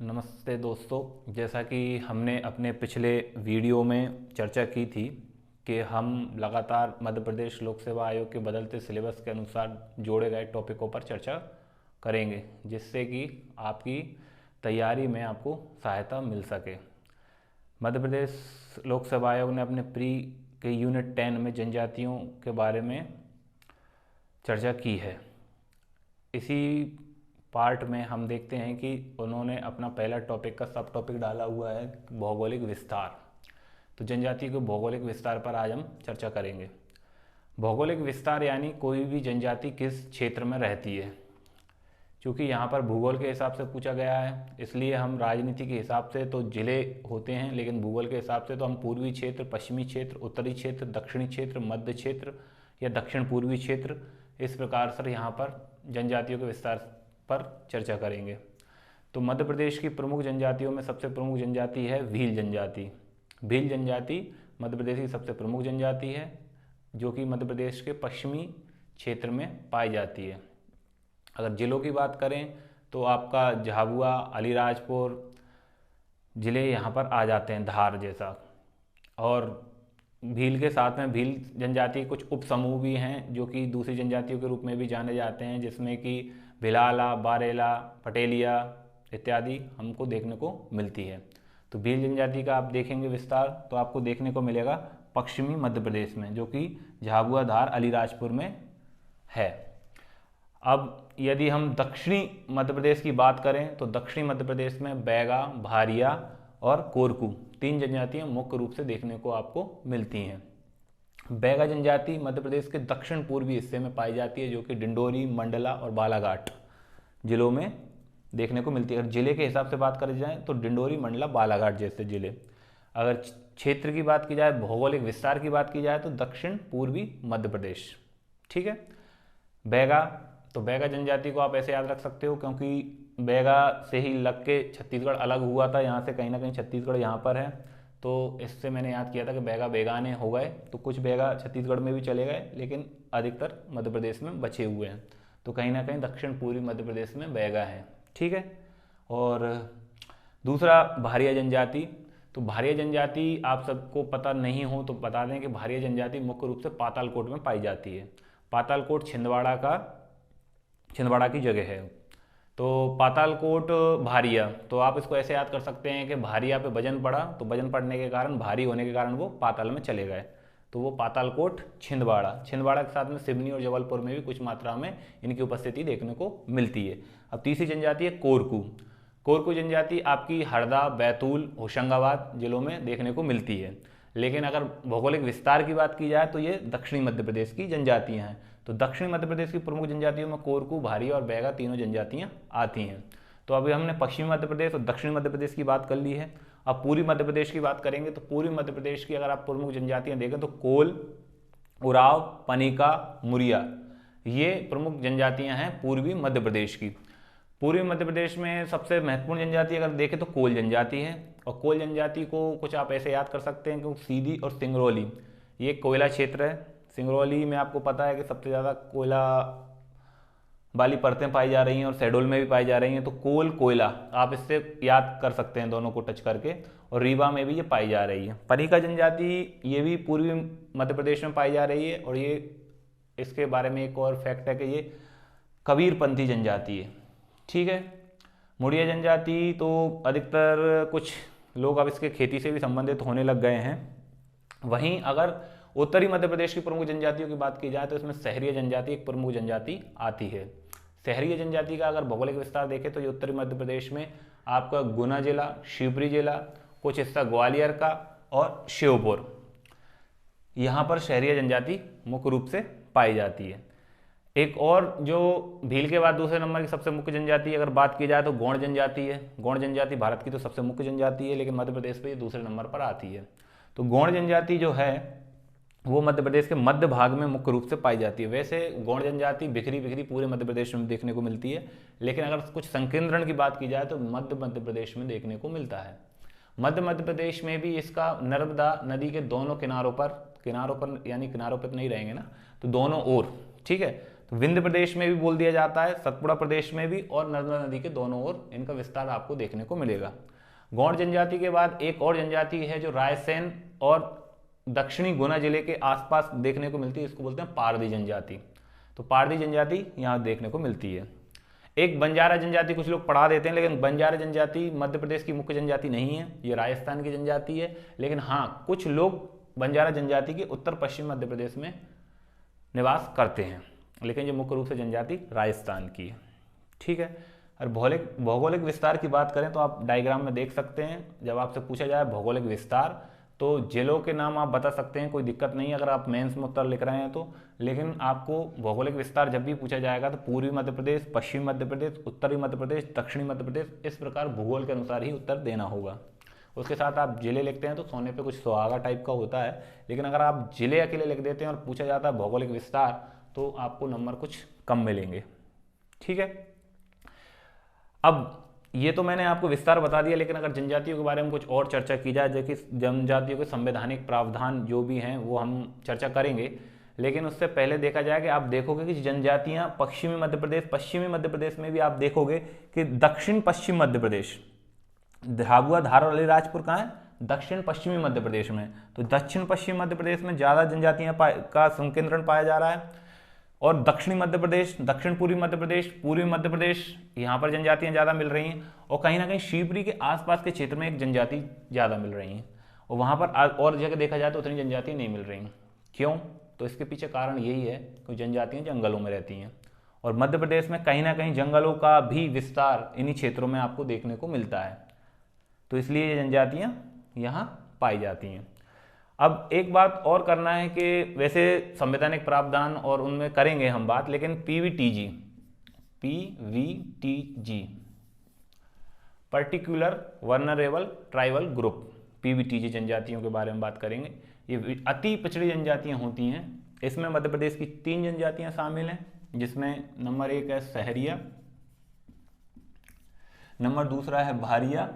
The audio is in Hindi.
नमस्ते दोस्तों, जैसा कि हमने अपने पिछले वीडियो में चर्चा की थी कि हम लगातार मध्य प्रदेश लोक सेवा आयोग के बदलते सिलेबस के अनुसार जोड़े गए टॉपिकों पर चर्चा करेंगे, जिससे कि आपकी तैयारी में आपको सहायता मिल सके। मध्य प्रदेश लोक सेवा आयोग ने अपने प्री के यूनिट 10 में जनजातियों के बारे में चर्चा की है। इसी पार्ट में हम देखते हैं कि उन्होंने अपना पहला टॉपिक का सब टॉपिक डाला हुआ है भौगोलिक विस्तार। तो जनजाति के भौगोलिक विस्तार पर आज हम चर्चा करेंगे। भौगोलिक विस्तार यानी कोई भी जनजाति किस क्षेत्र में रहती है। क्योंकि यहाँ पर भूगोल के हिसाब से पूछा गया है, इसलिए हम राजनीति के हिसाब से तो जिले होते हैं, लेकिन भूगोल के हिसाब से तो हम पूर्वी क्षेत्र, पश्चिमी क्षेत्र, उत्तरी क्षेत्र, दक्षिणी क्षेत्र, मध्य क्षेत्र या दक्षिण पूर्वी क्षेत्र, इस प्रकार से यहाँ पर जनजातियों के विस्तार पर चर्चा करेंगे। तो मध्य प्रदेश की प्रमुख जनजातियों में सबसे प्रमुख जनजाति है भील जनजाति। भील जनजाति मध्य प्रदेश की सबसे प्रमुख जनजाति है, जो कि मध्य प्रदेश के पश्चिमी क्षेत्र में पाई जाती है। अगर जिलों की बात करें तो आपका झाबुआ, अलीराजपुर जिले यहाँ पर आ जाते हैं, धार जैसा। और भील के साथ में भील जनजाति कुछ उप समूह भी हैं जो कि दूसरी जनजातियों के रूप में भी जाने जाते हैं, जिसमें कि भिलाला, बारेला, पटेलिया इत्यादि हमको देखने को मिलती है। तो भील जनजाति का आप देखेंगे विस्तार तो आपको देखने को मिलेगा पश्चिमी मध्य प्रदेश में, जो कि झाबुआ, धार, अलीराजपुर में है। अब यदि हम दक्षिणी मध्य प्रदेश की बात करें तो दक्षिणी मध्य प्रदेश में बैगा, भारिया और कोरकू 3 जनजातियां मुख्य रूप से देखने को आपको मिलती हैं। बैगा जनजाति मध्य प्रदेश के दक्षिण पूर्वी हिस्से में पाई जाती है, जो कि डिंडोरी, मंडला और बालाघाट जिलों में देखने को मिलती है। अगर जिले के हिसाब से बात करी जाए तो डिंडोरी, मंडला, बालाघाट जैसे जिले। अगर क्षेत्र की बात की जाए, भौगोलिक विस्तार की बात की जाए तो दक्षिण पूर्वी मध्य प्रदेश। ठीक है। बैगा, तो बैगा जनजाति को आप ऐसे याद रख सकते हो क्योंकि बैगा से ही लग के छत्तीसगढ़ अलग हुआ था। यहाँ से कहीं ना कहीं छत्तीसगढ़ यहाँ पर है, तो इससे मैंने याद किया था कि बैगा बेगाने हो गए। तो कुछ बैगा छत्तीसगढ़ में भी चले गए, लेकिन अधिकतर मध्य प्रदेश में बचे हुए हैं। तो कहीं ना कहीं दक्षिण पूर्वी मध्य प्रदेश में बैगा है। ठीक है। और दूसरा भारिया जनजाति। तो भारिया जनजाति आप सबको पता नहीं हो तो बता दें कि भारिया जनजाति मुख्य रूप से पातालकोट में पाई जाती है। पातालकोट छिंदवाड़ा की जगह है। तो पातालकोट भारिया, तो आप इसको ऐसे याद कर सकते हैं कि भारिया पे वजन पड़ा, तो वजन पड़ने के कारण, भारी होने के कारण वो पाताल में चले गए, तो वो पातालकोट छिंदवाड़ा। छिंदवाड़ा के साथ में सिवनी और जबलपुर में भी कुछ मात्रा में इनकी उपस्थिति देखने को मिलती है। अब तीसरी जनजाति है कोरकू। कोरकू जनजाति आपकी हरदा, बैतूल, होशंगाबाद जिलों में देखने को मिलती है। लेकिन अगर भौगोलिक विस्तार की बात की जाए तो ये दक्षिणी मध्य प्रदेश की जनजातियां हैं। तो दक्षिणी मध्य प्रदेश की प्रमुख जनजातियों में कोरकू, भारिया और बैगा तीनों जनजातियां आती हैं। तो अभी हमने पश्चिमी मध्य प्रदेश और दक्षिणी मध्य प्रदेश की बात कर ली है। अब पूर्वी मध्य प्रदेश की बात करेंगे तो पूर्वी मध्य प्रदेश की अगर आप प्रमुख जनजातियां देखें तो कोल, उराव, पनिका, मुरिया, ये प्रमुख जनजातियां हैं पूर्वी मध्य प्रदेश की। पूर्वी मध्य प्रदेश में सबसे महत्वपूर्ण जनजाति अगर देखें तो कोल जनजाति है। और कोल जनजाति को कुछ आप ऐसे याद कर सकते हैं कि सीधी और सिंगरौली, ये कोयला क्षेत्र है। सिंगरौली में आपको पता है कि सबसे ज़्यादा कोयला वाली परतें पाई जा रही हैं और शहडोल में भी पाई जा रही हैं। तो कोल, कोयला आप इससे याद कर सकते हैं दोनों को टच करके। और रीवा में भी ये पाई जा रही है। पनिका जनजाति ये भी पूर्वी मध्य प्रदेश में पाई जा रही है। और ये, इसके बारे में एक और फैक्ट है कि ये कबीरपंथी जनजाति है। ठीक है। मुड़िया जनजाति तो अधिकतर कुछ लोग अब इसके खेती से भी संबंधित होने लग गए हैं। वहीं अगर उत्तरी मध्य प्रदेश की प्रमुख जनजातियों की बात की जाए तो इसमें सहरिया जनजाति एक प्रमुख जनजाति आती है। सहरिया जनजाति का अगर भौगोलिक विस्तार देखें तो ये उत्तरी मध्य प्रदेश में आपका गुना जिला, शिवपुरी जिला, कुछ हिस्सा ग्वालियर का और श्योपुर, यहाँ पर सहरिया जनजाति मुख्य रूप से पाई जाती है। एक और जो भील के बाद दूसरे नंबर की सबसे मुख्य जनजाति अगर बात की जाए तो गौड़ जनजाति है। गौड़ जनजाति भारत की तो सबसे मुख्य जनजाति है, लेकिन मध्य प्रदेश पे ये दूसरे नंबर पर आती है। तो गौड़ जनजाति जो है वो मध्य प्रदेश के मध्य भाग में मुख्य रूप से पाई जाती है। वैसे गौड़ जनजाति बिखरी बिखरी पूरे मध्य प्रदेश में देखने को मिलती है, लेकिन अगर कुछ संकेंद्रण की बात की जाए तो मध्य प्रदेश में देखने को मिलता है। मध्य प्रदेश में भी इसका नर्मदा नदी के दोनों किनारों पर यानी किनारों पर नहीं रहेंगे ना, तो दोनों ओर, ठीक है, तो विंध्य प्रदेश में भी बोल दिया जाता है, सतपुड़ा प्रदेश में भी, और नर्मदा नदी के दोनों ओर इनका विस्तार आपको देखने को मिलेगा। गौड़ जनजाति के बाद एक और जनजाति है जो रायसेन और दक्षिणी गुना जिले के आसपास देखने को मिलती है, इसको बोलते हैं पारधी जनजाति। तो पारधी जनजाति यहाँ देखने को मिलती है। एक बंजारा जनजाति कुछ लोग पढ़ा देते हैं, लेकिन बंजारा जनजाति मध्य प्रदेश की मुख्य जनजाति नहीं है, ये राजस्थान की जनजाति है। लेकिन हाँ, कुछ लोग बंजारा जनजाति के उत्तर पश्चिम मध्य प्रदेश में निवास करते हैं, लेकिन ये मुख्य रूप से जनजाति राजस्थान की है। ठीक है। और भौगोलिक विस्तार की बात करें तो आप डायग्राम में देख सकते हैं, जब आपसे पूछा जाए भौगोलिक विस्तार तो जिलों के नाम आप बता सकते हैं, कोई दिक्कत नहीं अगर आप मेंस में उत्तर लिख रहे हैं तो। लेकिन आपको भौगोलिक विस्तार जब भी पूछा जाएगा तो पूर्वी मध्य प्रदेश, पश्चिमी मध्य प्रदेश, उत्तरी मध्य प्रदेश, दक्षिणी मध्य प्रदेश, इस प्रकार भूगोल के अनुसार ही उत्तर देना होगा। उसके साथ आप जिले लिखते हैं तो सोने पे कुछ सुहागा टाइप का होता है, लेकिन अगर आप जिले अकेले लिख देते हैं और पूछा जाता है भौगोलिक विस्तार तो आपको नंबर कुछ कम मिलेंगे। ठीक है। अब ये तो मैंने आपको विस्तार बता दिया, लेकिन अगर जनजातियों के बारे में कुछ और चर्चा की जाए, जो कि जनजातियों के संवैधानिक प्रावधान जो भी हैं वो हम चर्चा करेंगे, लेकिन उससे पहले देखा जाए कि आप देखोगे कि जनजातियां पश्चिमी मध्य प्रदेश में भी आप देखोगे कि दक्षिण पश्चिम मध्य प्रदेश, झाबुआ, धार और अलीराजपुर कहाँ है? दक्षिण पश्चिमी मध्य प्रदेश में। तो दक्षिण पश्चिम मध्य प्रदेश में ज़्यादा जनजातियां का संकेंद्रण पाया जा रहा है, और दक्षिणी मध्य प्रदेश, दक्षिण पूर्वी मध्य प्रदेश, पूर्वी मध्य प्रदेश, यहाँ पर जनजातियाँ ज़्यादा मिल रही हैं, और कहीं ना कहीं शिवपुरी के आसपास के क्षेत्र में एक जनजाति ज़्यादा मिल रही हैं, और वहाँ पर और जगह देखा जाए तो उतनी जनजाति नहीं मिल रही। क्यों? तो इसके पीछे कारण यही है कि जनजातियाँ जंगलों में रहती हैं, और मध्य प्रदेश में कहीं ना कहीं जंगलों का भी विस्तार इन्हीं क्षेत्रों में आपको देखने को मिलता है, तो इसलिए ये जनजातियाँ यहाँ पाई जाती हैं। अब एक बात और करना है कि वैसे संवैधानिक प्रावधान और उनमें करेंगे हम बात, लेकिन PVTG particular vulnerable tribal group, PVTG जनजातियों के बारे में बात करेंगे। ये अति पिछड़ी जनजातियां होती हैं। इसमें मध्य प्रदेश की 3 जनजातियां शामिल हैं, जिसमें नंबर 1 है सहरिया, नंबर दूसरा है भारिया,